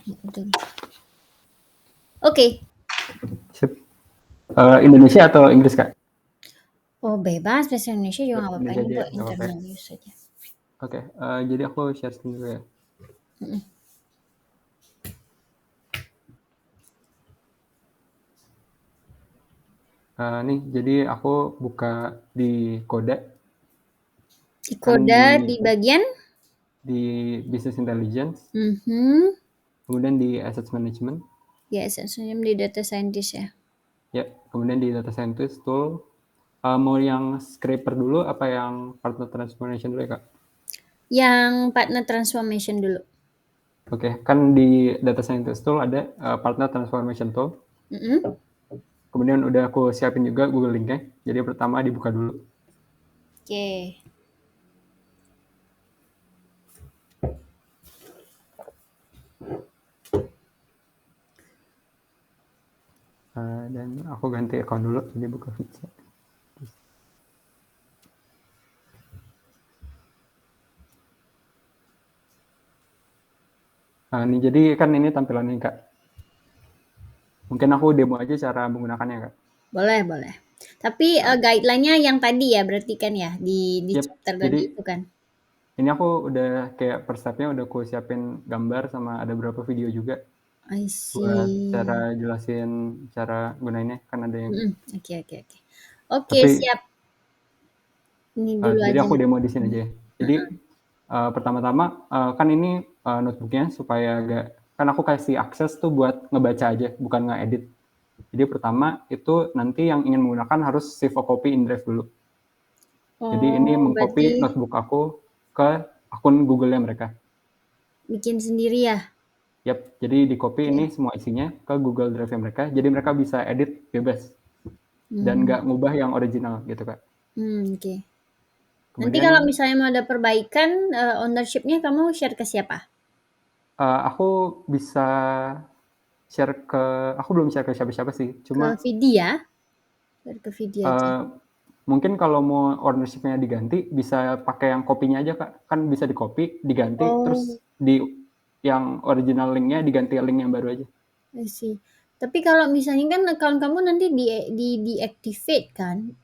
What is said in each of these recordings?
Betul. Oke. Sip. Indonesia atau Inggris, Kak? Oh, bebas bahasa Indonesia juga nggak apa-apa. Indonesia Ini aja ya, buat nggak apa-apa ya. internal use saja. Oke, jadi aku share screen dulu ya. Mm-mm. Nih, jadi aku buka di Koda, Di kan Koda di bagian di Business Intelligence, kemudian di Asset Management, ya sebenarnya di data scientist ya. ya, kemudian di Data Scientist Tool. Mau yang scraper dulu apa yang Partner Transformation dulu ya, Kak? Yang partner transformation dulu. Oke, kan di Data Scientist Tool ada Partner Transformation Tool. Mm-mm. Kemudian udah aku siapin juga Google Link-nya. Jadi pertama dibuka dulu. Oke. Dan aku ganti account dulu, jadi buka Fitsa. Nih, jadi kan ini tampilannya, Kak. Mungkin aku demo aja cara menggunakannya, Kak. Boleh. Tapi guideline-nya yang tadi ya berarti kan ya di Yep, chapter jadi tadi itu kan. ini aku udah kayak per step-nya udah aku siapin gambar sama ada beberapa video juga I buat see. cara jelasin cara gunainnya, kan ada yang. Oke. Oke, Tapi siap. Ini dulu jadi aja. aku demo di sini aja ya. Jadi pertama-tama kan ini notebooknya supaya agak, kan aku kasih akses tuh buat ngebaca aja, bukan nge-edit. Jadi pertama itu nanti yang ingin menggunakan harus save a copy in Drive dulu. Jadi ini Oh, mengcopy berarti notebook aku ke akun Google-nya mereka. bikin sendiri ya. Yap, jadi di copy ini Oke. semua isinya ke Google Drive mereka. Jadi mereka bisa edit bebas dan nggak ngubah yang original gitu, Kak. Oke. Nanti kalau Kemudian misalnya mau ada perbaikan ownership-nya kamu share ke siapa? aku bisa share ke, aku belum share ke siapa-siapa sih. Ke Cuma Vidya? Share ke Vidya aja. mungkin kalau mau ownership-nya diganti bisa pakai yang kopinya aja, Kak. Kan bisa di copy, diganti, terus Oh, di yang original link-nya diganti link yang baru aja. I see. Tapi kalau misalnya kan account kamu nanti deactivate kan,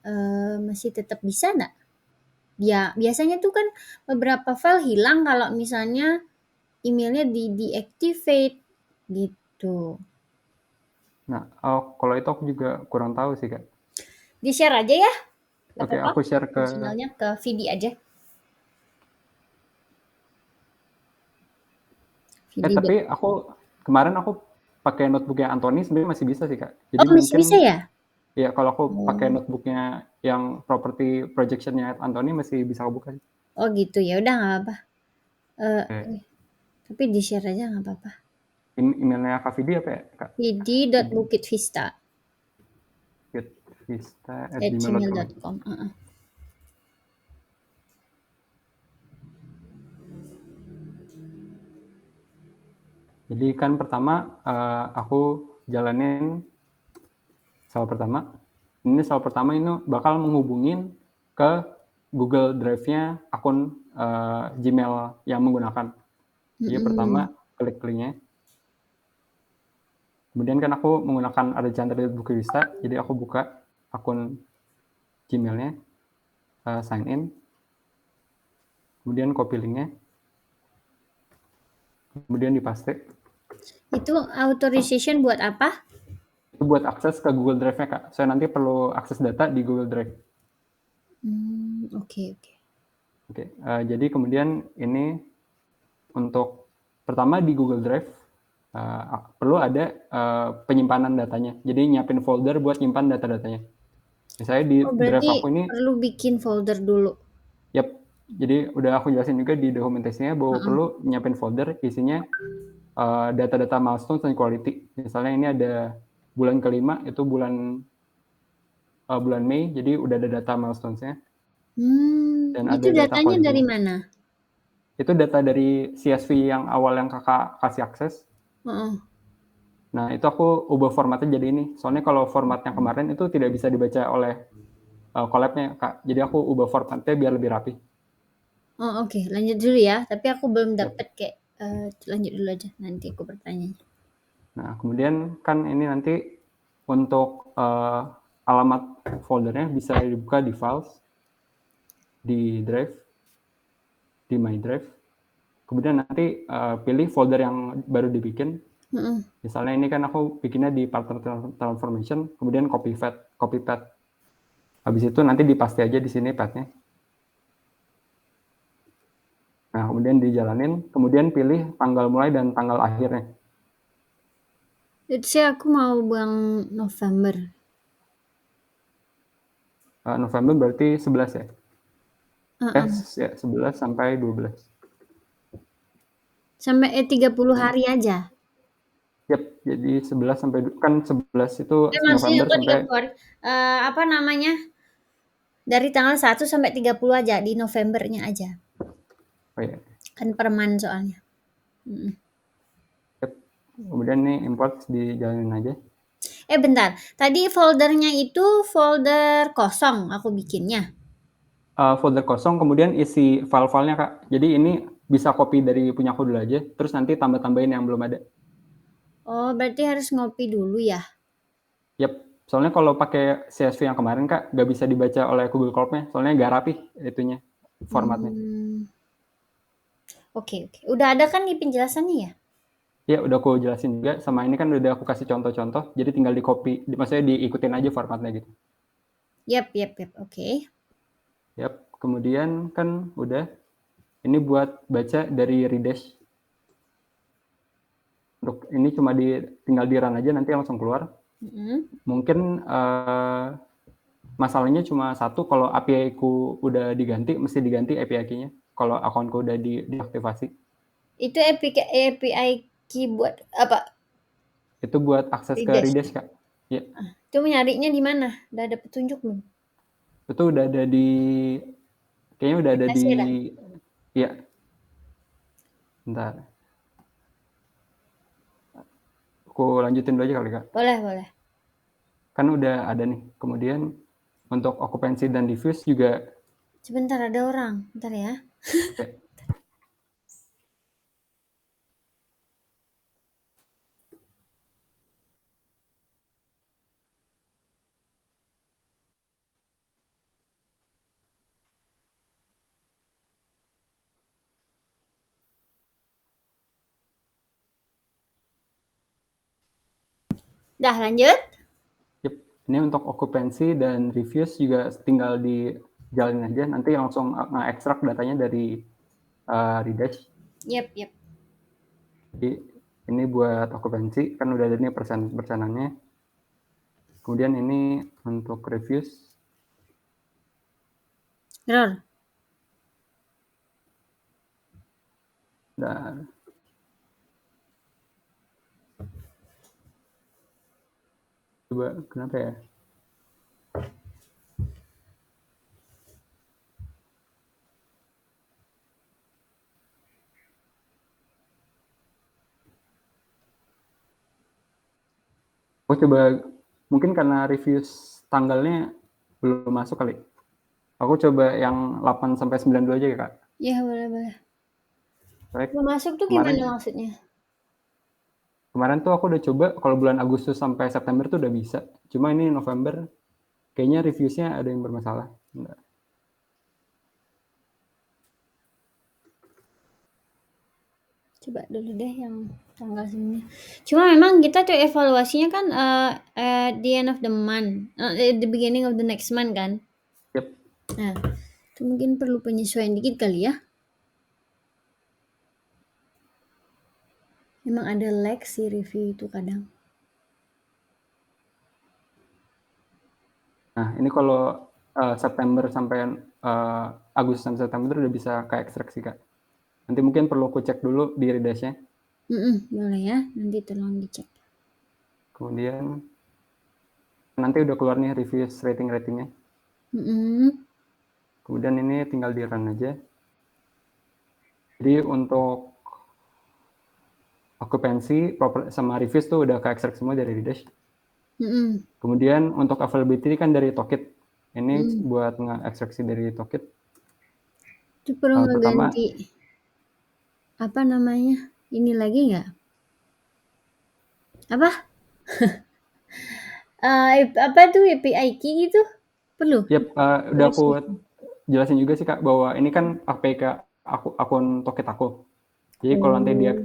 masih tetap bisa nggak? Ya, biasanya tuh kan beberapa file hilang kalau misalnya emailnya deactivate gitu. Nah, kalau itu aku juga kurang tahu sih, Kak. Di-share aja ya, nggak Oke, apa-apa. aku share ke. Originalnya ke Vidi aja. Tapi Vidi. kemarin aku pakai notebooknya Anthony sebenarnya masih bisa sih, Kak. Jadi Oh, masih mungkin bisa ya? ya kalau aku pakai Oh, notebooknya yang property projectionnya Anthony masih bisa kebuka sih. oh gitu ya. Udah nggak apa. Eh, Oke. tapi di-share aja nggak apa-apa. Emailnya Kak Vidi apa ya, Kak? Vidi. Vidi.bukitvista Vista@gmail.com. @gmail.com. Jadi kan pertama aku jalanin soal pertama. Soal pertama ini bakal menghubungin ke Google Drive-nya akun Gmail yang menggunakan. Jadi pertama klik linknya. Kemudian kan aku menggunakan Archandra.Bukitvista, jadi aku buka akun Gmail-nya, sign in, kemudian copy linknya, kemudian dipaste. Itu authorization buat apa? Itu buat akses ke Google Drive-nya, Kak. Saya nanti perlu akses data di Google Drive. Oke. Oke, jadi kemudian ini untuk pertama di Google Drive perlu ada penyimpanan datanya. Jadi nyiapin folder buat nyimpan data-datanya. Misalnya di Oh, drive berarti aku ini, perlu bikin folder dulu. yap, jadi udah aku jelasin juga di dokumentasinya bahwa perlu nyiapin folder isinya data-data milestone dan quality. Misalnya ini ada bulan kelima, itu bulan Mei, jadi udah ada data milestones-nya. Dan Itu ada data datanya dari quality-nya. mana? Itu data dari CSV yang awal yang kakak kasih akses. Heeh. Nah, itu aku ubah formatnya jadi ini. Soalnya kalau formatnya kemarin itu tidak bisa dibaca oleh collab-nya, Kak. Jadi aku ubah formatnya biar lebih rapi. Oh, oke. Lanjut dulu ya. Tapi aku belum Yep. dapet kayak lanjut dulu aja, nanti aku bertanya. Nah, kemudian kan ini nanti untuk alamat foldernya bisa dibuka di files, di drive, di my drive. Kemudian nanti pilih folder yang baru dibikin. Misalnya ini kan aku bikinnya di partner transformation, kemudian copy path. Habis itu nanti dipaste aja di sini pathnya. Nah, kemudian dijalanin, kemudian pilih tanggal mulai dan tanggal akhirnya. Let's say aku mau buang November. November berarti 11 ya? Ya, 11 sampai 12. Sampai 30 hari aja? Yap, jadi 11 sampai, kan 11 itu Maksudnya November kok sampai 30 hari? Apa namanya? Dari tanggal 1 sampai 30 aja, di Novembernya aja. oh ya. Kan per month soalnya. Yap. Kemudian nih import dijalanin aja. Bentar. Tadi foldernya itu folder kosong aku bikinnya. Folder kosong, kemudian isi file-filenya, Kak. Jadi ini bisa copy dari punya aku dulu aja, terus nanti tambah-tambahin yang belum ada. Oh, berarti harus ngopi dulu ya? Yap, soalnya kalau pakai CSV yang kemarin, Kak, nggak bisa dibaca oleh Google Corp-nya, soalnya nggak rapi itunya, formatnya. Oke. Udah ada kan di penjelasannya ya? Ya, udah aku jelasin juga, sama ini kan udah aku kasih contoh-contoh, jadi tinggal di copy, maksudnya diikutin aja formatnya gitu. Yap, oke. Yap, kemudian kan udah, ini buat baca dari Redash. Untuk ini cuma tinggal di run aja, nanti langsung keluar. Mungkin masalahnya cuma satu, kalau API-ku udah diganti, mesti diganti API-nya, kalau akunku udah diaktifasi. Itu API key buat apa? Itu buat akses ke Redash, Kak. Ya. Itu nyarinya di mana? Udah ada petunjuk belum? Itu udah ada kayaknya udah ada di, ya. Bentar. Aku lanjutin dulu aja kali, Kak. Boleh. Kan udah ada nih. Kemudian untuk occupancy dan diffuse juga. Sebentar, ada orang. Bentar ya. Ya. Dah, lanjut. Yep. Ini untuk occupancy dan reviews juga tinggal dijalin aja. Nanti langsung nge-extract datanya dari Redash. Yep. Jadi ini buat occupancy, kan udah ada nih persenannya. Kemudian ini untuk reviews. Error. Dan coba kenapa ya? Oh, coba mungkin karena reviews tanggalnya belum masuk kali. Aku coba yang 8 sampai 9 dulu aja ya, Kak. Ya, boleh. Baik. Belum masuk tuh gimana maksudnya? Kemarin tuh aku udah coba kalau bulan Agustus sampai September tuh udah bisa. Cuma ini November kayaknya reviewsnya ada yang bermasalah. Bentar. Coba dulu deh yang tanggal segini. Cuma memang kita tuh evaluasinya kan at the end of the month, at the beginning of the next month kan. Yep. Nah, itu mungkin perlu penyesuaian dikit kali ya. Memang ada lag sih review itu kadang. Nah, ini kalau September sampai Agustus sampai September udah bisa kayak ekstraksi, Kak. Nanti mungkin perlu aku cek dulu di Redash-nya. Boleh ya, nanti tolong dicek. Kemudian nanti udah keluar nih review ratingnya. Kemudian ini tinggal di run aja. Jadi untuk occupancy sama reviews tuh udah ke extract semua dari Redash. Kemudian untuk availability kan dari Tokit. Ini buat nge-ekstraksi dari Tokit. Itu perlu ngeganti. Apa namanya? Ini lagi nggak? Apa? Apa tuh API key gitu? Perlu? Yap, udah aku Authorization. jelasin juga sih Kak bahwa ini kan APK akun Toket aku. Jadi kalau nanti Oh,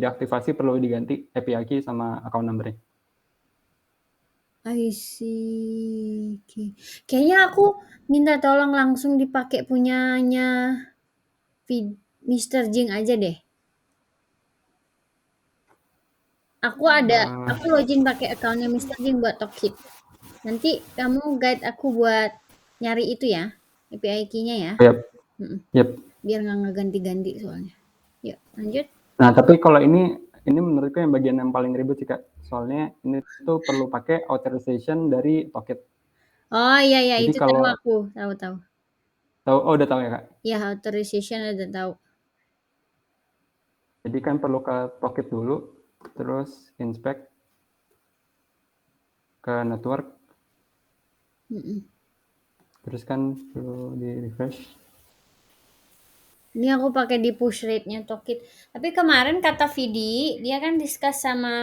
diaktifasi perlu diganti API key sama account number-nya. I see. Oke. Kayaknya aku minta tolong langsung dipakai punyanya Mr. Jing aja deh. Aku Uh, login pakai akunnya Mr. Jing buat Tokit. Nanti kamu guide aku buat nyari itu ya, API key-nya ya. yap, Mm-mm. yap. Biar nggak ngeganti-ganti soalnya. Yuk, lanjut. Nah, tapi kalau ini menurutku yang bagian yang paling ribet sih Kak. Soalnya ini tuh perlu pakai authorization dari Toket. Oh iya ya, Jadi itu tahu kalau aku, tahu-tahu. udah tahu ya Kak. Ya, authorization udah tahu. Jadi kan perlu ke Toket dulu, terus inspect ke network, Mm-mm. terus kan perlu di refresh. Ini aku pakai di push rate-nya Tokit. Tapi kemarin kata Vidi, dia kan discuss sama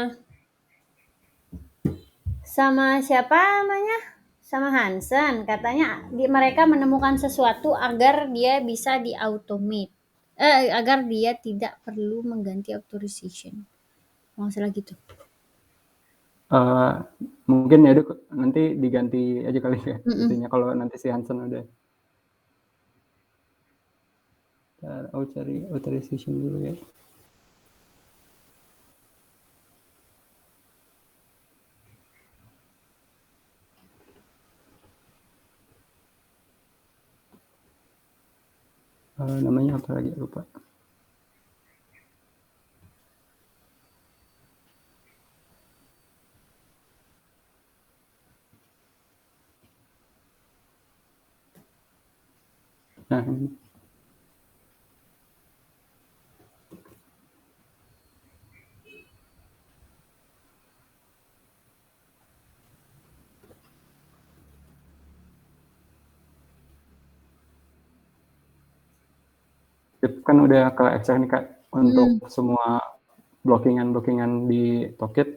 sama siapa namanya? Sama Hansen. Katanya mereka menemukan sesuatu agar dia bisa di automate. Agar dia tidak perlu mengganti authorization. Kalau nggak salah gitu. Uh, Mungkin ya nanti diganti aja kali ya Mm-mm. itunya kalau nanti si Hansen udah. Aku cari authorization dulu ya. Namanya apa lagi lupa. Nah, kan udah ke extract nih Kak untuk Mm-mm. semua blockingan di Toket.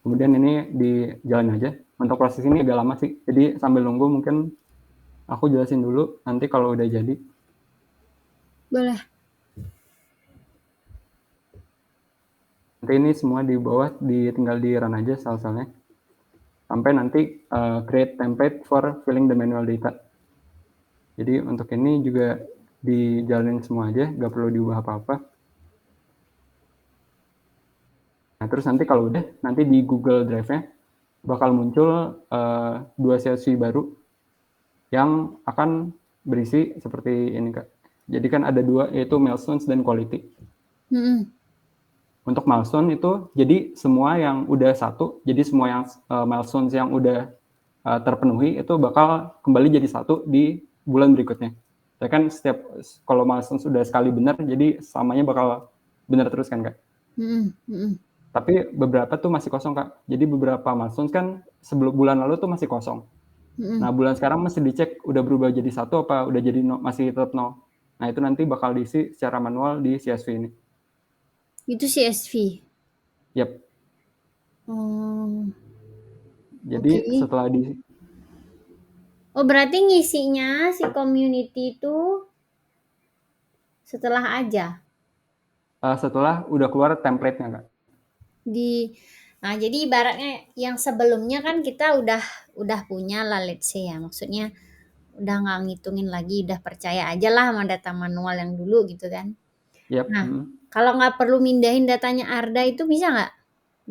Kemudian ini di jalan aja. Untuk proses ini agak lama sih. Jadi sambil nunggu mungkin aku jelasin dulu. Nanti kalau udah jadi, Boleh. nanti ini semua di bawah tinggal di run aja salsalnya. Sampai nanti create template for filling the manual data. Jadi untuk ini juga dijalanin semua aja, nggak perlu diubah apa-apa. Nah, terus nanti kalau udah, nanti di Google Drive-nya bakal muncul 2 CSV baru yang akan berisi seperti ini Kak. Jadi kan ada 2, yaitu milestones dan quality. Mm-mm. Untuk milestone itu, jadi semua yang udah 1, jadi semua yang milestones yang udah terpenuhi itu bakal kembali jadi 1 di bulan berikutnya. Ya kan kalau milestone sudah sekali benar, jadi selamanya bakal benar terus kan Kak. Mm-mm. Mm-mm. Tapi beberapa tuh masih kosong Kak. Jadi beberapa milestone kan sebelum bulan lalu tuh masih kosong. Nah Mm-mm. bulan sekarang mesti dicek udah berubah jadi 1 apa udah jadi masih tetap 0. Nah itu nanti bakal diisi secara manual di CSV ini. Itu CSV. Yap. Oh, Jadi oke. setelah di Oh, berarti ngisinya si community itu setelah aja setelah udah keluar template-nya Kak. di nah jadi ibaratnya yang sebelumnya kan kita udah punya lah let's say ya maksudnya udah nggak ngitungin lagi udah percaya aja lah sama data manual yang dulu gitu kan. Yap. Nah kalau nggak perlu mindahin datanya Arda itu bisa nggak?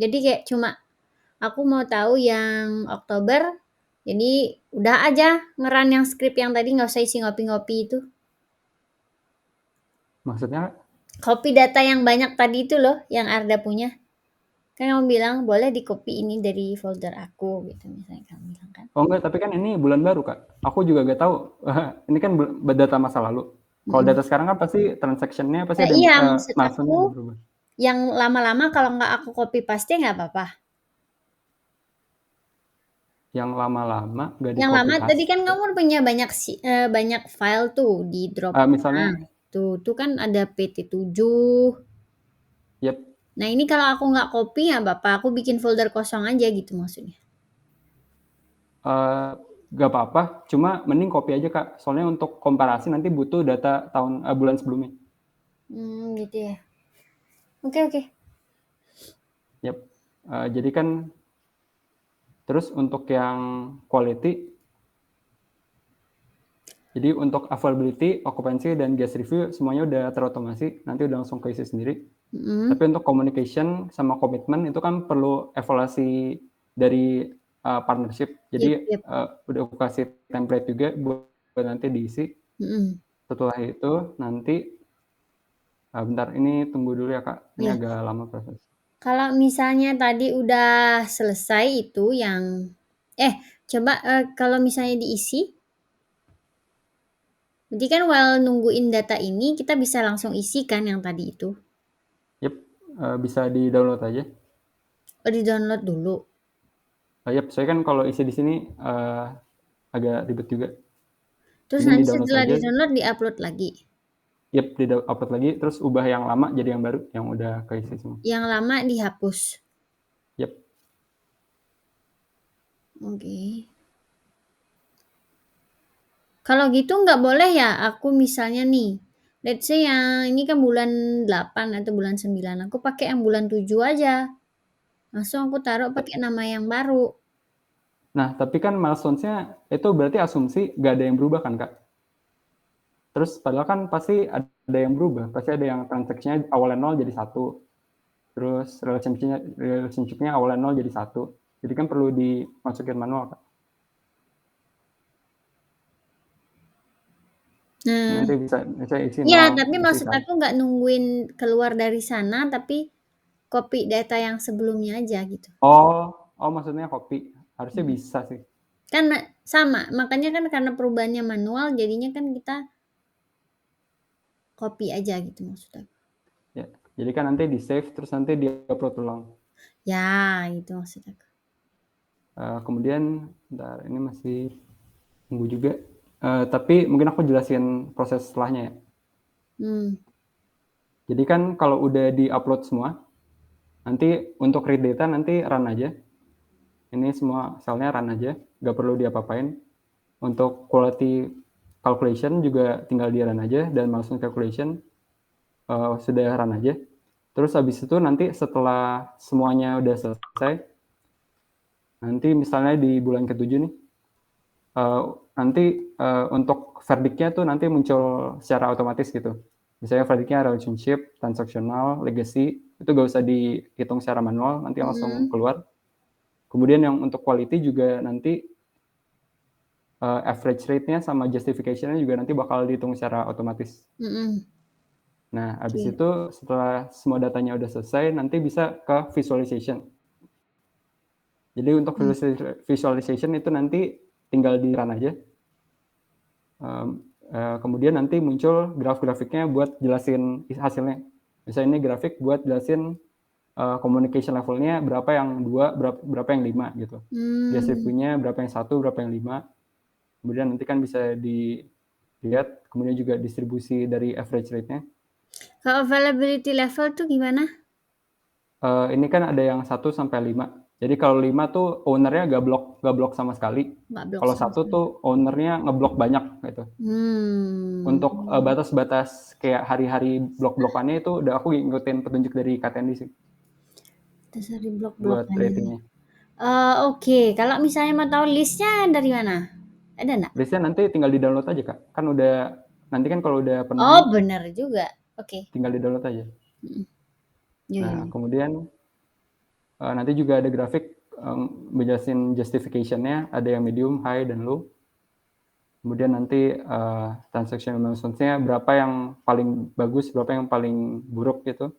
Jadi kayak cuma aku mau tahu yang Oktober jadi udah aja ngeran yang script yang tadi nggak usah isi ngopi-ngopi itu. Maksudnya Copy data yang banyak tadi itu loh, yang Arda punya. Kan kamu bilang boleh di copy ini dari folder aku gitu misalnya kamu bilang kan. oh enggak, tapi kan ini bulan baru Kak. Aku juga gak tahu. Ini kan data masa lalu. Kalau Mm-mm. data sekarang kan pasti transaction-nya pasti Nah, ada iya maksud milestone-nya aku udah berubah. yang lama-lama kalau nggak aku copy paste nggak apa-apa. Yang lama-lama gak di Yang copy lama tadi paste. kan kamu punya banyak banyak file tuh di Misalnya Dropbox. Itu kan ada PT7. Yap. Nah, ini kalau aku nggak copy ya Bapak, aku bikin folder kosong aja gitu maksudnya. Nggak apa-apa, cuma mending copy aja Kak. Soalnya untuk komparasi nanti butuh data bulan sebelumnya. Gitu ya. Oke. Yap. Jadi kan terus untuk yang quality, jadi untuk availability, occupancy, dan guest review semuanya udah terotomasi, nanti udah langsung keisi sendiri. Tapi untuk communication sama komitmen itu kan perlu evaluasi dari partnership. Jadi Yep. udah aku kasih template juga buat nanti diisi. Setelah itu nanti, bentar ini tunggu dulu ya Kak, ini Ya. agak lama proses. Kalau misalnya tadi udah selesai itu yang coba kalau misalnya diisi, berarti kan while nungguin data ini kita bisa langsung isi kan yang tadi itu. Yep, bisa di-download aja. Oh, di-download dulu. Yep, saya kan kalau isi di sini agak ribet juga. Terus Jadi nanti di-download setelah aja. di-download di-upload lagi. Yep, di-upload lagi, terus ubah yang lama jadi yang baru, yang udah keisi semua. Yang lama dihapus. Yep. Oke. Kalau gitu nggak boleh ya aku misalnya nih, let's say yang ini kan bulan 8 atau bulan 9, aku pakai yang bulan 7 aja. Langsung aku taruh pakai nama yang baru. Nah, tapi kan milestones-nya itu berarti asumsi nggak ada yang berubah kan Kak? Terus padahal kan pasti ada yang berubah, pasti ada yang transaksinya awalnya 0 jadi 1. Terus relationship-nya awalnya 0 jadi 1. Jadi kan perlu dimasukin manual Kak. Nanti bisa isi Iya, 0, tapi isi maksud 1. aku nggak nungguin keluar dari sana, tapi copy data yang sebelumnya aja gitu. Oh maksudnya copy. Harusnya bisa sih. Kan sama, makanya kan karena perubahannya manual, jadinya kan kita copy aja gitu maksudnya. Ya, jadi kan nanti di save terus nanti di upload ulang. Ya, itu maksudnya. Kemudian, bentar, ini masih tunggu juga. Tapi mungkin aku jelasin proses setelahnya ya. Jadi kan kalau udah di-upload semua, nanti untuk read data nanti run aja. Ini semua selnya run aja, nggak perlu diapa-apain. Untuk quality calculation juga tinggal di run aja, dan milestone calculation sudah run aja. Terus habis itu nanti setelah semuanya udah selesai, nanti misalnya di bulan ke-7 nih, nanti untuk verdictnya tuh nanti muncul secara otomatis gitu. Misalnya verdictnya relationship, transactional, legacy, itu gak usah dihitung secara manual, nanti langsung keluar. Kemudian yang untuk quality juga nanti average rate-nya sama justification-nya juga nanti bakal dihitung secara otomatis. Nah, habis itu setelah semua datanya udah selesai, nanti bisa ke visualization. Jadi untuk visualization itu nanti tinggal di run aja. Kemudian nanti muncul graf-grafiknya buat jelasin hasilnya. Misalnya ini grafik buat jelasin communication levelnya berapa yang 2, berapa yang 5 gitu. Guest review-nya berapa yang 1, berapa yang 5. Kemudian nanti kan bisa dilihat, kemudian juga distribusi dari average rate-nya. Kalau availability level tuh gimana? Ini kan ada yang 1 sampai 5. Jadi kalau 5 tuh owner-nya nggak blok sama sekali. Kalau 1 tuh owner-nya ngeblok banyak gitu. Untuk batas-batas kayak hari-hari blok-blokannya itu udah aku ngikutin petunjuk dari KTND sih. Dari Buat blok-blokannya. ratingnya. Oke, kalau misalnya mau tahu listnya dari mana? Ada nggak? Listnya nanti tinggal di-download aja Kak. Kan udah, nanti kan kalau udah penuh Oh, nih, benar juga. Oke. tinggal di-download aja. Nah, Ya. kemudian nanti juga ada grafik menjelasin justification-nya, ada yang medium, high, dan low. Kemudian nanti transaction milestones-nya berapa yang paling bagus, berapa yang paling buruk gitu.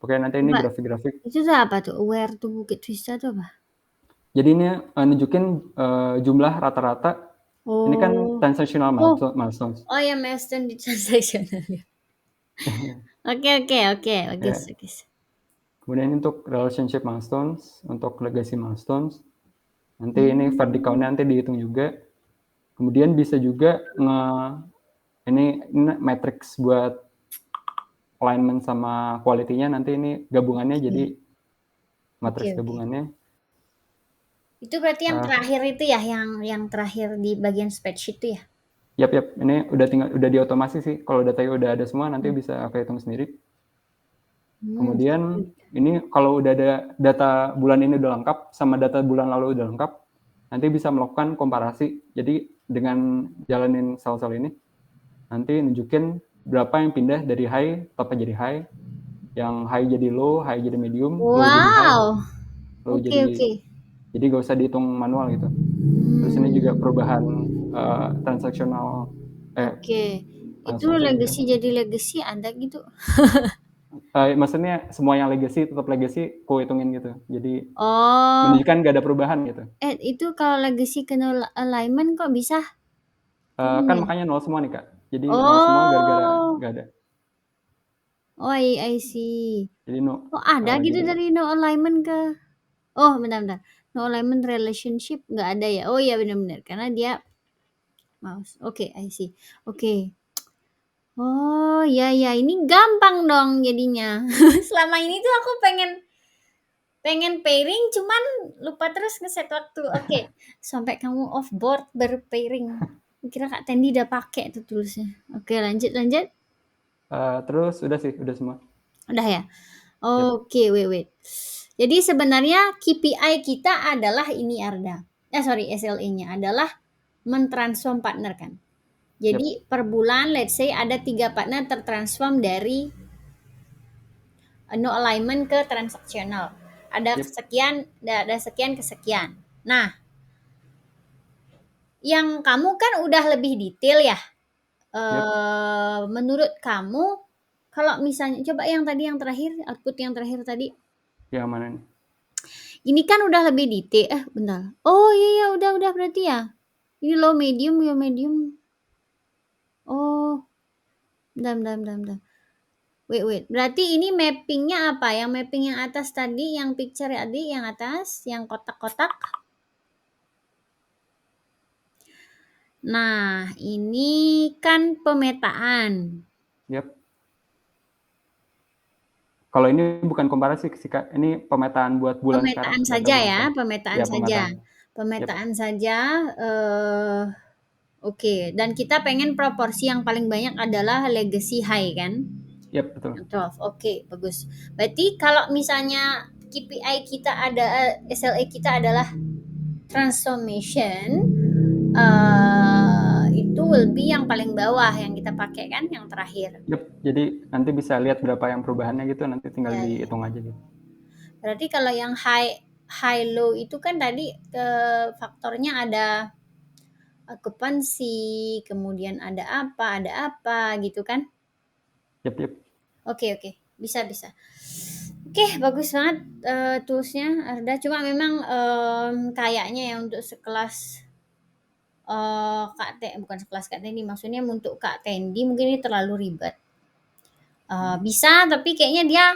Pokoknya nanti ini grafik-grafik. Itu tuh apa tuh? Where to Bukit Vista tuh apa? Jadi ini nunjukin jumlah rata-rata. Ini kan transactional milestones. Oh ya, milestone di transactional. Oke. Bagus. Kemudian untuk relationship milestones, untuk legacy milestones, nanti ini verdict count-nya nanti dihitung juga. Kemudian bisa juga ini matrix buat alignment sama quality-nya, nanti ini gabungannya jadi matriks gabungannya. Itu berarti yang terakhir itu ya, yang terakhir di bagian spreadsheet itu ya? Yap, ini udah diotomasi sih. Kalau datanya udah ada semua, nanti bisa aku hitung sendiri. Kemudian ini kalau udah ada data bulan ini udah lengkap sama data bulan lalu udah lengkap, nanti bisa melakukan komparasi. Jadi dengan jalanin sel-sel ini, nanti nunjukin berapa yang pindah dari high, top jadi high, yang high jadi low, high jadi medium, low jadi high, low jadi gak usah dihitung manual gitu. Terus ini juga perubahan transaksional. Itu legacy jadi legacy ada gitu? Maksudnya semua yang legacy tetap legacy, ku hitungin gitu. Jadi menunjukkan gak ada perubahan gitu. Itu kalau legacy ke null alignment kok bisa? Kan makanya 0 semua nih Kak. Jadi 0 semua gara-gara gak ada. I see. Jadi ada gitu dari no alignment ke bentar. No alignment relationship nggak ada ya? Oh iya benar-benar karena dia mouse. I see. Oh ya ini gampang dong jadinya. Selama ini tuh aku pengen pairing cuman lupa terus ngeset waktu. Sampai kamu off board baru pairing. Kira Kak Tendi udah pakai tuh tulisnya. Lanjut. Terus udah semua. Udah ya? Wait. Jadi sebenarnya KPI kita adalah ini Arda. SLA-nya adalah mentransform partner kan. Jadi per bulan let's say ada 3 partner tertransform dari no alignment ke transaksional. Ada sekian ke sekian. Nah, yang kamu kan udah lebih detail ya. Menurut kamu kalau misalnya coba yang tadi yang terakhir, output yang terakhir tadi. Yang mana nih? Ini kan udah lebih detail. Bentar. Oh iya udah berarti ya. Ini low medium. Oh. Bentar. Wait. Berarti ini mappingnya apa? Yang mapping yang atas tadi, yang picture tadi, yang atas, yang kotak-kotak. Nah, ini kan pemetaan. Kalau ini bukan komparasi sih Kak, ini pemetaan buat bulan sekarang. Pemetaan saja ya, pemetaan saja. Dan kita pengen proporsi yang paling banyak adalah legacy high kan? Betul. 12. Bagus. Berarti kalau misalnya KPI kita ada, SLA kita adalah transformation, itu will be yang paling bawah yang kita pakai kan, yang terakhir. Jadi nanti bisa lihat berapa yang perubahannya gitu, nanti tinggal dihitung aja gitu. Berarti kalau yang high low itu kan tadi faktornya ada occupancy, kemudian ada apa gitu kan? Oke. Bisa. Bagus banget toolsnya Arda. Cuma memang kayaknya ya untuk sekelas bukan sekelas Kak Tendi, maksudnya untuk Kak Tendi mungkin ini terlalu ribet. Bisa, tapi kayaknya dia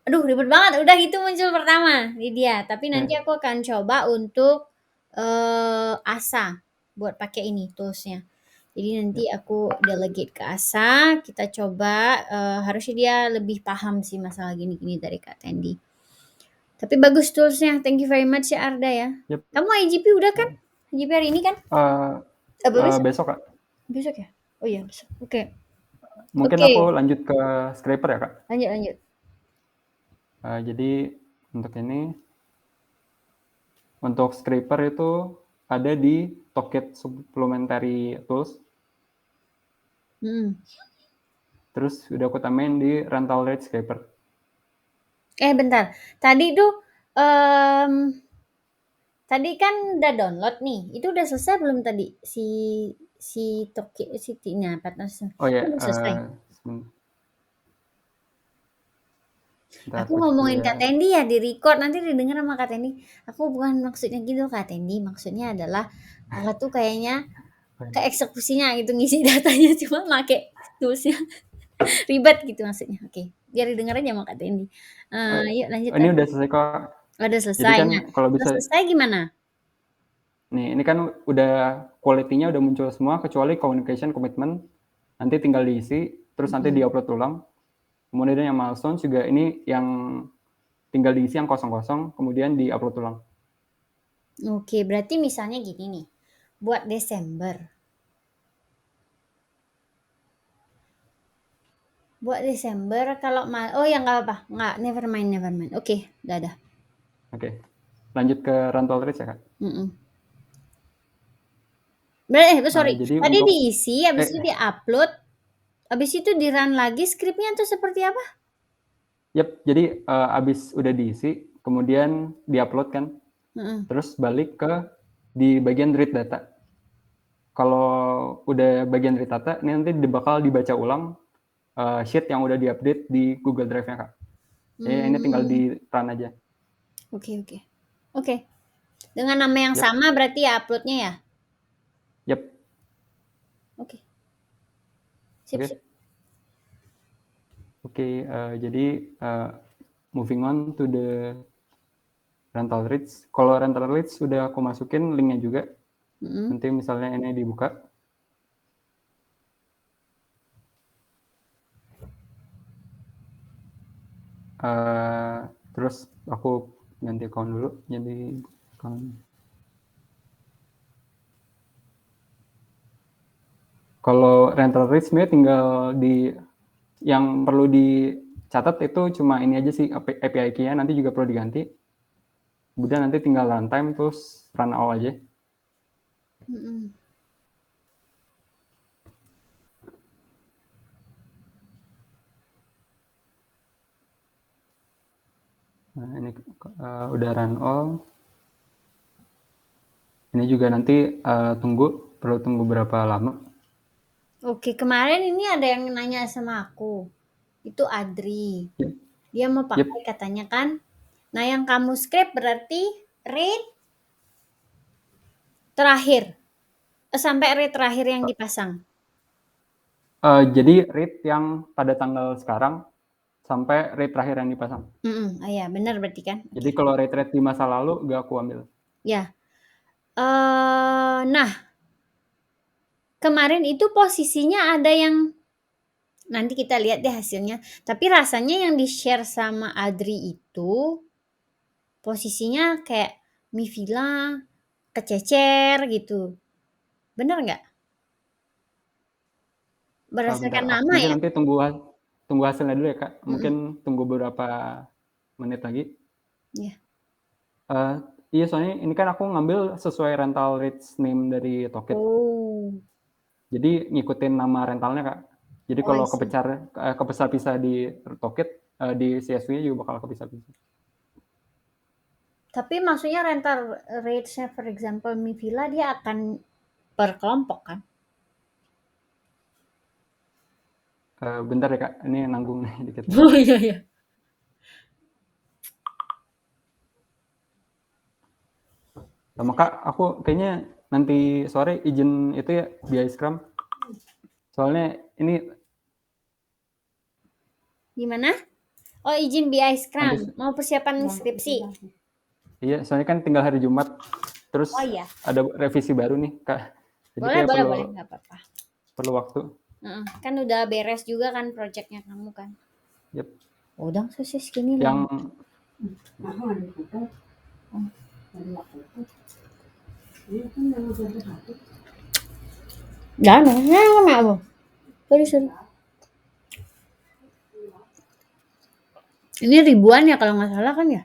ribet banget. Udah itu muncul pertama di dia. Tapi nanti aku akan coba untuk Asa buat pakai ini toolsnya. Jadi nanti aku delegate ke Asa, kita coba, harusnya dia lebih paham sih masalah gini-gini dari Kak Tendi. Tapi bagus toolsnya, thank you very much ya Arda ya. Kamu IGP udah kan? IGP hari ini kan? Besok Kak. Besok ya? Oh iya besok, oke. Mungkin aku lanjut ke scraper ya Kak? Lanjut. Jadi untuk scraper itu ada di Toolkit Supplementary Tools. Terus udah aku tambahin di Rental Rate Scraper. Bentar. Tadi tuh tadi kan udah download nih. Itu udah selesai belum tadi si Toolkit partnernya? Oh ya. Udah selesai. Aku ngomongin Kak Tendi ya di record, nanti didengar sama Kak Tendi. Aku bukan maksudnya gitu Kak Tendi, maksudnya adalah aku tuh kayaknya ke eksekusinya gitu ngisi datanya cuma pakai toolsnya ribet gitu maksudnya. Biar didengar aja sama Kak Tendi. Yuk lanjut. Ini udah selesai kok. Udah selesai. Kan, kalau bisa selesai gimana? Nih, ini kan udah quality-nya udah muncul semua kecuali communication commitment. nanti tinggal diisi, terus nanti diupload ulang. Kemudian yang milestone juga ini yang tinggal diisi yang kosong-kosong, kemudian diupload ulang. Oke, berarti misalnya gini nih, buat Desember. Kalau oh ya nggak apa, nggak, never mind. Oke, udah. Oke, lanjut ke rental rates ya Kak. Sorry, Jadi tadi untuk diisi, habis itu diupload, habis itu di run lagi skripnya tuh seperti apa? Jadi abis udah diisi, kemudian diupload kan, terus balik ke di bagian read data. Kalau udah bagian read data, ini nanti bakal dibaca ulang sheet yang udah diupdate di Google Drive-nya Kak. Jadi ini tinggal di run aja. Oke. Dengan nama yang sama berarti ya uploadnya ya? Oke. Sip. Oke, jadi moving on to the rental rates. Kalau rental rates sudah aku masukin linknya juga. Nanti misalnya ini dibuka. Terus aku ganti account dulu. Jadi account. Kalau rental rates sebenarnya tinggal yang perlu dicatat itu cuma ini aja sih API key-nya, nanti juga perlu diganti. Kemudian nanti tinggal runtime terus run all aja. Nah, ini udah run all. Ini juga nanti perlu tunggu berapa lama. Oke, kemarin ini ada yang nanya sama aku. Itu Adri. Dia mau pakai katanya kan. Nah, yang kamu script berarti read terakhir. Sampai read terakhir yang dipasang. Jadi read yang pada tanggal sekarang sampai read terakhir yang dipasang. Iya, benar berarti kan. Jadi kalau read di masa lalu gak aku ambil. Ya. Nah, kemarin itu posisinya ada yang nanti kita lihat deh hasilnya. Tapi rasanya yang di-share sama Adri itu posisinya kayak Mivila kececer gitu. Bener nggak? Berdasarkan nama Mungkin ya? nanti tunggu hasilnya dulu ya Kak. Mungkin tunggu beberapa menit lagi. Iya. Iya, soalnya ini kan aku ngambil sesuai rental rates name dari Tokit. Jadi ngikutin nama rentalnya Kak. Jadi kalau kepisah-pisah di Tokit, di CSV-nya juga bakal kepisah-pisah. Tapi maksudnya rental rates-nya for example Mivila dia akan per kelompok kan? Bentar ya Kak, ini nanggung nih dikit. Oh iya. Sama Kak, aku kayaknya nanti sore izin itu ya BI Scrum. Soalnya ini gimana? Oh, izin BI Scrum. Mau persiapan skripsi? Iya, soalnya kan tinggal hari Jumat. Terus ada revisi baru nih Kak. Jadi boleh, nggak apa-apa. Perlu waktu. Kan udah beres juga kan proyeknya kamu kan? Udang sosis gini yang Jangan, sorry. Ini ribuan ya kalau nggak salah kan ya?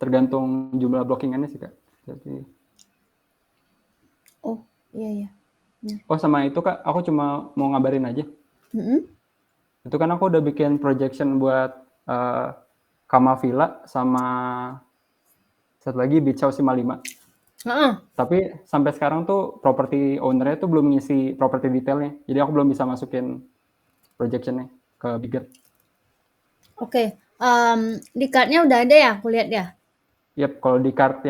Tergantung jumlah blockingannya sih Kak. Jadi Iya. Oh, sama itu Kak, aku cuma mau ngabarin aja. Itu kan aku udah bikin projection buat Kama Villa sama satu lagi Beach House 55. Tapi sampai sekarang tuh property owner-nya tuh belum ngisi property detailnya. Jadi aku belum bisa masukin projection-nya ke Bigger. Oke. Di card-nya udah ada ya? Aku lihat ya. Kalau di card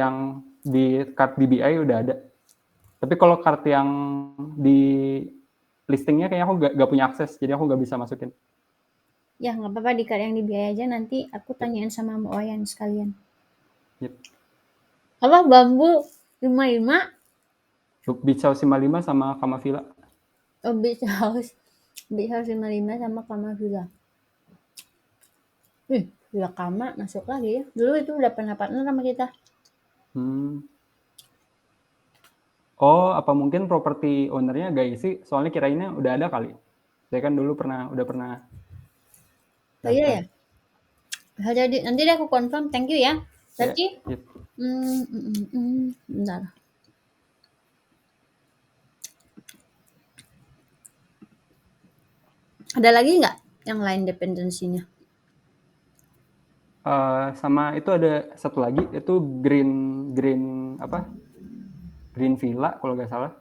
DBI udah ada. Tapi kalau card yang di listingnya kayaknya aku gak punya akses, jadi aku gak bisa masukin. Ya nggak apa-apa, di card yang di BI aja, nanti aku tanyain sama Mbak Wayan sekalian. Apa bambu 55? Beach House 55 sama Kama Villa. Oh, Beach House. Beach House 55 sama Kama Villa. Villa Kama masuk lagi ya. Dulu itu udah pernah partner sama kita. Oh, apa mungkin properti ownernya gak isi? Soalnya kirainnya udah ada kali. Saya kan dulu udah pernah Oh iya daftar. ya. Jadi nanti deh aku confirm. Thank you ya. Ya, Berarti, ya. bentar. Ada lagi nggak yang lain dependensinya? Sama itu ada satu lagi, itu Green Villa kalau nggak salah.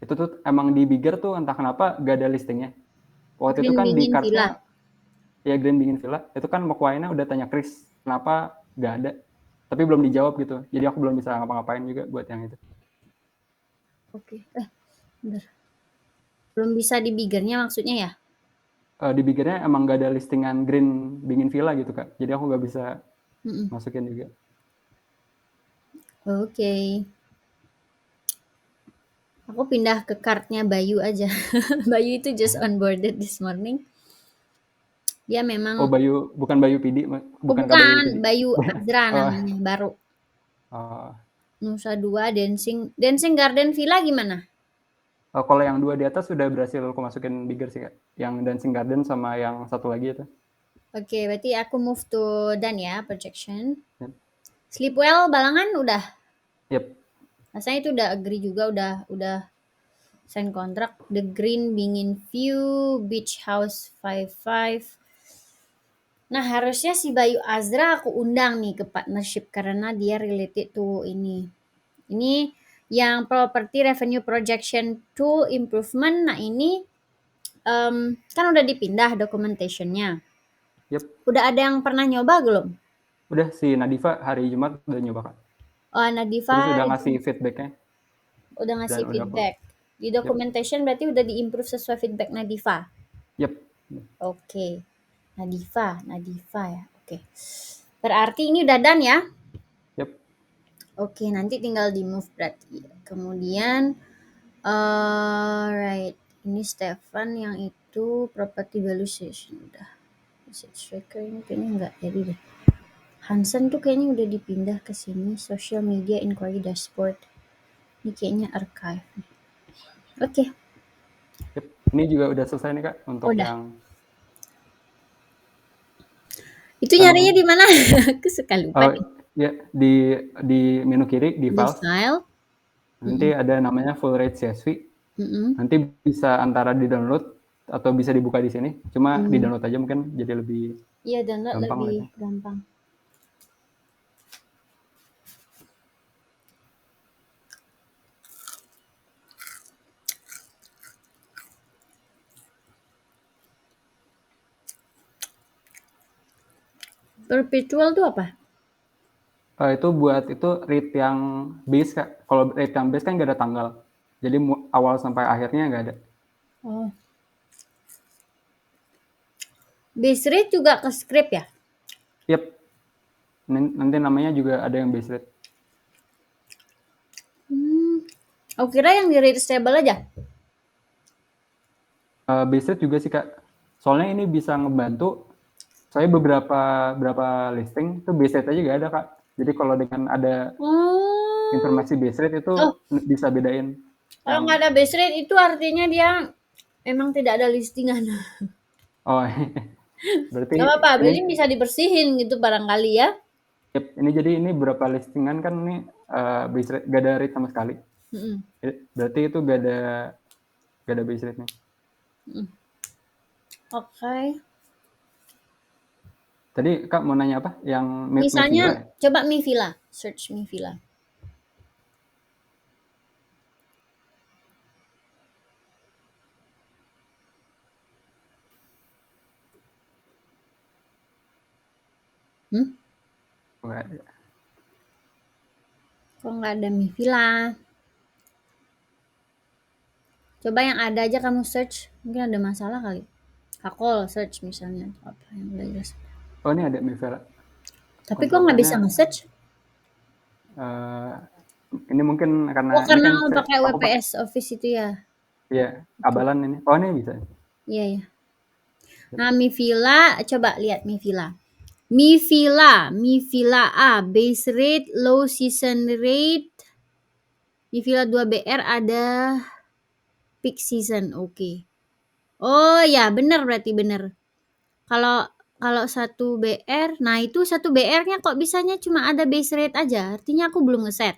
Itu tuh emang di Bigger tuh entah kenapa gak ada listingnya. Waktu itu Green kan di Bean kartnya Villa. ya Green Bean Villa, itu kan McWine udah tanya Chris kenapa gak ada. Tapi belum dijawab gitu. Jadi aku belum bisa ngapa-ngapain juga buat yang itu. Oke. Bentar. Belum bisa di biggernya maksudnya ya? Di Biggernya emang gak ada listingan Green Bean Villa gitu Kak. Jadi aku gak bisa Mm-mm. masukin juga. Oke. Aku pindah ke kartnya Bayu aja. Bayu itu just onboarded this morning. Dia memang, Oh Bayu, bukan Bayu PD, oh bukan Kak Bayu bukan, PD. Bayu Azra Oh, namanya, baru. oh. Nusa Dua Dancing Garden Villa gimana? Kalau yang 2 di atas sudah berhasil aku masukin Bigger sih Kak. Yang Dancing Garden sama yang satu lagi itu. Oke, berarti aku move to done ya, projection. Yep. Sleepwell Balangan udah. Yep. Rasanya itu udah agree juga, udah sign kontrak. The Green Bingin View, Beach House 55. Nah, harusnya si Bayu Azra aku undang nih ke partnership karena dia related to ini. Ini yang property revenue projection tool improvement. Nah, ini kan udah dipindah documentationnya. Yep. Udah ada yang pernah nyoba belum? Udah si Nadifa hari Jumat udah nyoba Kak. Oh, Nadifa Terus udah ngasih feedbacknya udah dan ngasih udah aku. feedback. Di Yep. documentation berarti udah diimprove sesuai feedback Nadifa. Yep. Oke. Nadifa ya. Oke. Berarti ini udah done ya? Yep. Oke, nanti tinggal di move berarti. Kemudian, right. Ini Stefan yang itu property valuation udah. Message tracker ini kayaknya nggak jadi deh. Hansen tuh kayaknya udah dipindah ke sini. Social media inquiry dashboard. Ini kayaknya archive. Oke. Yep. Ini juga udah selesai nih Kak untuk Udah. yang Itu nyarinya di mana? Aku suka lupa oh nih. ya di menu kiri di Di files file. nanti Mm-mm. ada namanya full rate CSV. Mm-mm. Nanti bisa antara di-download atau bisa dibuka di sini. Cuma di-download aja mungkin jadi lebih Iya, download gampang lebih lihatnya. gampang. Perpetual tuh apa? Itu buat itu rate yang base Kak. Kalau rate yang base kan nggak ada tanggal. Jadi awal sampai akhirnya nggak ada. Oh. Base rate juga ke script ya? Yep. Nanti namanya juga ada yang base rate. Aku kira yang di rate stable aja. Base rate juga sih Kak. Soalnya ini bisa ngebantu. Saya beberapa listing itu base rate aja nggak ada Kak. Jadi kalau dengan ada Oh. informasi base rate itu Oh, bisa bedain kalau yang nggak ada base rate itu artinya dia emang tidak ada listingan. oh berarti Gak apa-apa, ini berarti bisa dibersihin gitu barangkali ya. ini jadi ini berapa listingan kan ini base rate gak ada rate sama sekali. Mm-mm. Berarti itu gak ada base rate nya. Oke. Tadi Kak mau nanya apa? Yang Misalnya, Mevilla ya? coba Mi Villa, search Mi Villa. Nggak ada. Kok nggak ada Mi Villa? Coba yang ada aja kamu search, mungkin ada masalah kali. Kakol search misalnya, apa yang udah jelas. Oh ini ada Mevilla. Tapi kok nggak bisa Kontrakannya nge-search? Ini mungkin Oh, karena ini karena kan pakai aku pakai WPS Office itu ya? ya Oke. abalan ini. Oh ini bisa. Iya, ya. Yap. Nah, Mi Villa, coba lihat Mi Villa. Mi Villa A, base rate, low season rate. Mi Villa 2BR ada peak season, oke. Oh ya, bener berarti bener. Kalau kalau 1 BR, nah itu 1 BR-nya kok bisanya cuma ada base rate aja, artinya aku belum ngeset.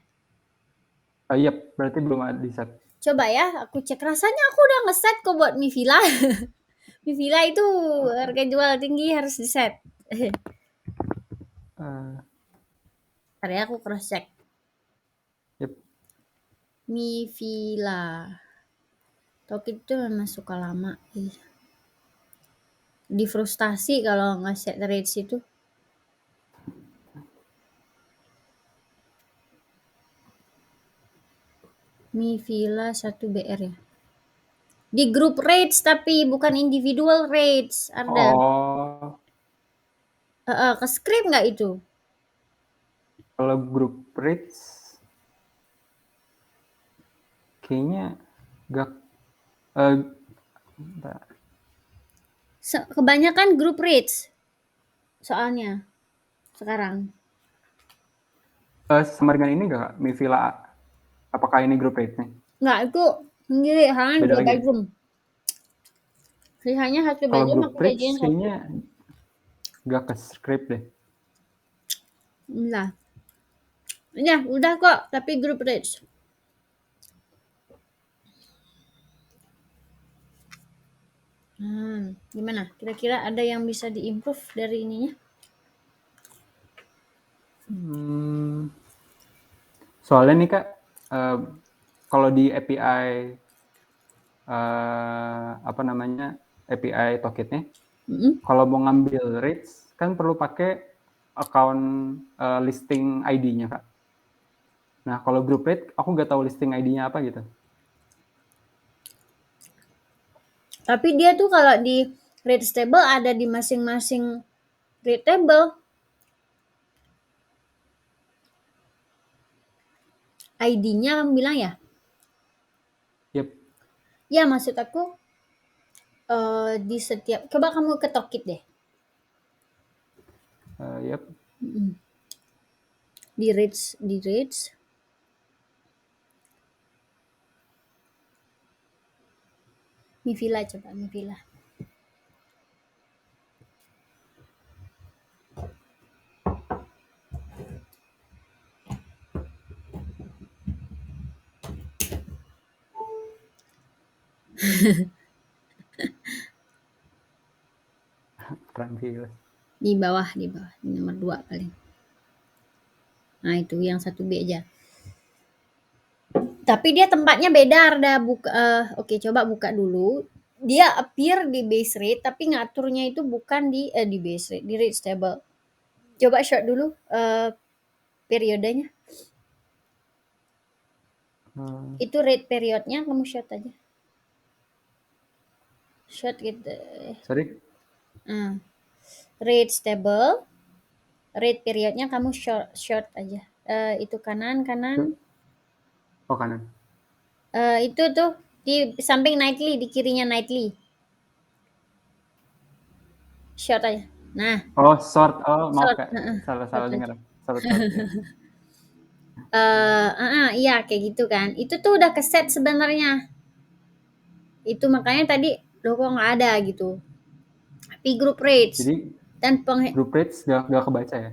Iya, berarti belum ada di set. Coba ya, aku cek. Rasanya aku udah ngeset kok buat Mi Villa. Mi Villa itu harga jual tinggi harus di set. Uh, Ntar ya, aku cross check. yep. Mi Villa. Tokit itu memang suka lama. Di frustasi kalau nggak set rates itu. Mi Villa 1 BR ya. Di grup rates tapi bukan individual rates. Ada. Oh, Ke script nggak itu? kalau grup rates kayaknya gak bentar. Kebanyakan grup rates soalnya sekarang. Sama dengan ini gak Mi Villa? Apakah ini grup rate-nya? Nggak, itu sendiri hanya Beda 2 lagi ya? bedroom. Sisanya 1 Kalau bedroom grup aku rates gajian 1. kayaknya gak ke script deh. Nah, ya udah kok, tapi grup rates. Gimana? Kira-kira ada yang bisa diimprove dari ininya? Soalnya nih Kak, kalau di API apa namanya API Tokitnya, kalau mau ngambil rates kan perlu pakai account listing ID-nya Kak. Nah kalau group rate aku nggak tahu listing ID-nya apa gitu. Tapi dia tuh kalau di rate table ada di masing-masing rate table. ID-nya kamu bilang ya? Yep. Ya maksud aku di setiap, coba kamu ke Tokit deh. Yep. Di rates. Mi Villa coba, Mi Villa. Di bawah, di nomor 2 paling. Nah itu yang 1B aja. Tapi dia tempatnya beda, ada oke, coba buka dulu. Dia appear di base rate tapi ngaturnya itu bukan di base rate, di rate stable. Coba short dulu periodenya. Itu rate periodnya kamu short aja. Short gitu. Sorry. Rate stable, rate periodnya kamu short aja. Itu kanan. Oh kanan. Itu tuh di samping nightly, di kirinya nightly. Short aja. Nah, Oh short. Oh maaf short. Kak, Short salah aja. dengar. Salah ya. Iya kayak gitu kan. Itu tuh udah keset sebenarnya. Itu makanya tadi loh kok nggak ada gitu. Tapi group rates Jadi dan group rates gak kebaca ya?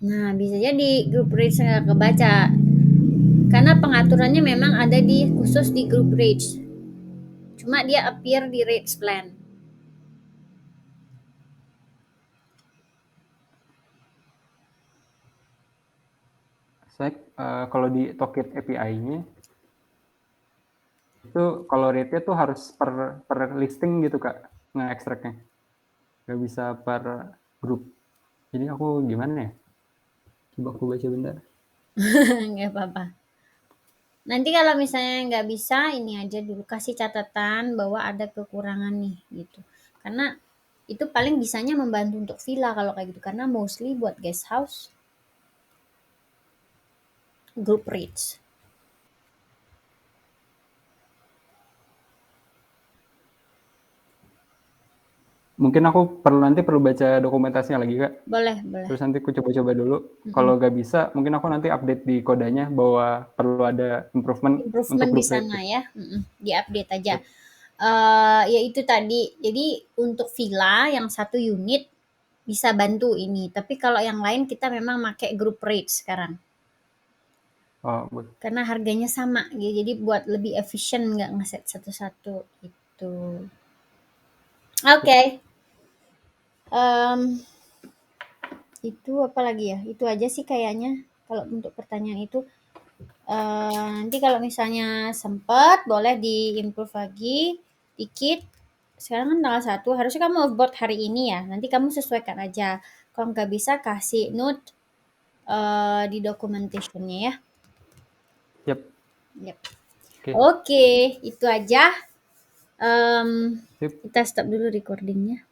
Nah, bisa jadi group rates nggak kebaca. Karena pengaturannya memang ada di khusus di group rates. Cuma dia appear di rates plan. Saya kalau di Tokit API-nya itu kalau rate-nya tuh harus per listing gitu Kak, nge-extract-nya. Gak bisa per grup. Jadi aku gimana ya? Coba aku baca bentar. Nggak apa-apa. Nanti kalau misalnya nggak bisa, ini aja dulu kasih catatan bahwa ada kekurangan nih gitu. Karena itu paling bisanya membantu untuk villa kalau kayak gitu. Karena mostly buat guest house, group rates. Mungkin aku nanti perlu baca dokumentasinya lagi, Kak. Boleh boleh. Terus nanti aku coba-coba dulu. Kalau nggak bisa, mungkin aku nanti update di kodenya bahwa perlu ada improvement untuk Improvement di blueprint. sana ya, di-update aja. Yap. Ya itu tadi, jadi untuk villa yang 1 unit bisa bantu ini, tapi kalau yang lain kita memang make group rate sekarang. Oh, boleh. Karena harganya sama, jadi buat lebih efisien nggak ngeset satu-satu, gitu. Oke. Itu apa lagi ya? Itu aja sih kayaknya kalau untuk pertanyaan itu. Nanti kalau misalnya sempet boleh di-improve lagi dikit. Sekarang kan tanggal 1, harusnya kamu offboard hari ini ya. Nanti kamu sesuaikan aja. Kalau nggak bisa kasih note di documentation-nya ya. Yap. Yap. Oke. Oke, itu aja. Sip. Kita stop dulu recording-nya.